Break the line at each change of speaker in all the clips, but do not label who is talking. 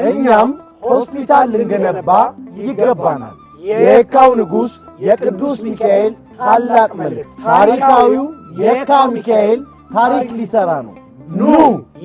እኛም ሆስፒታል ልንገነባ ይገባናል። የካው ንጉስ የቅዱስ ሚካኤል ታላቅ መልእክት ታሪካዊው የካ ሚካኤል ታሪክ ሊሰራ ነው። ኑ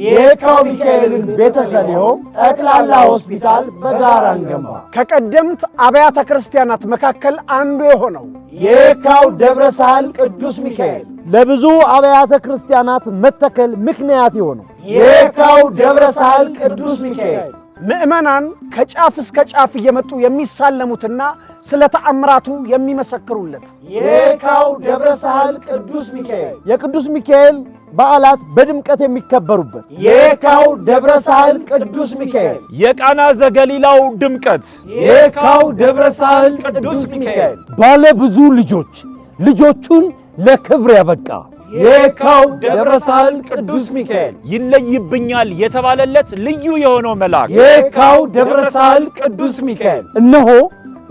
የካው ሚካኤልን ቤተሰሊሆም ጠቅላላ ሆስፒታል በጋራ እንገንባ።
ከቀደምት አብያተ ክርስቲያናት መካከል አንዱ የሆነው
የካው ደብረ ሳህል ቅዱስ ሚካኤል ለብዙ አብያተ ክርስቲያናት መተከል ምክንያት የሆነው የካው ደብረ ሳህል ቅዱስ ሚካኤል
ምእመናን ከጫፍ እስከ ጫፍ እየመጡ የሚሳለሙትና ስለ ተአምራቱ የሚመሰክሩለት
የካው ደብረ ሳህል ቅዱስ ሚካኤል የቅዱስ ሚካኤል በዓላት በድምቀት የሚከበሩበት የካው ደብረ ሳህል ቅዱስ ሚካኤል
የቃና ዘገሊላው ድምቀት
የካው ደብረ ሳህል ቅዱስ ሚካኤል ባለ ብዙ ልጆቹን ለክብር ያበቃ የካው ደብረ ሳህል ቅዱስ ሚካኤል
ይለይብኛል የተባለለት ልዩ የሆነው መልአክ
የካው ደብረ ሳህል ቅዱስ ሚካኤል እነሆ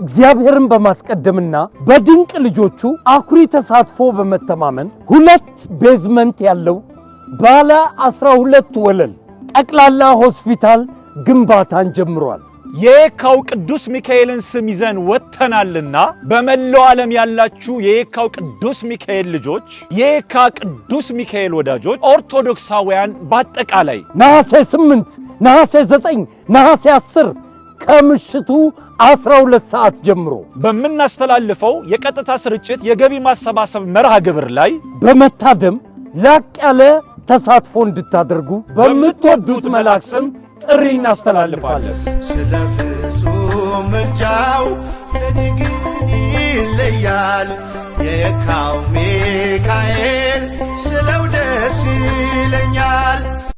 እግዚአብሔርን በማስቀደምና በድንቅ ልጆቹ አኩሪ ተሳትፎ በመተማመን 2 ቤዝመንት ያለው ባለ 12 ወለል ጠቅላላ ሆስፒታል ግንባታን ጀምሯል።
የካው ቅዱስ ሚካኤልን ስም ይዘን ወጥተናልና በመላው ዓለም ያላችሁ የካው ቅዱስ ሚካኤል ልጆች፣ የካ ቅዱስ ሚካኤል ወዳጆች፣ ኦርቶዶክሳውያን በአጠቃላይ
ነሐሴ 8 ነሐሴ 9 ነሐሴ 10 ከምሽቱ 12 ሰዓት ጀምሮ
በመናስተላልፈው የቀጥታ ስርጭት የገቢ ማሰባሰብ መርሃ ግብር ላይ
በመታደም ላቅ ያለ ተሳትፎ እንድታደርጉ በምትወዱት መልአክ ስም ጥሪ እናስተላልፋለን።
ስለ ፍጹም ምልጃው ለኔ ግን ይለያል የካው ሚካኤል ስለው ደስ ይለኛል።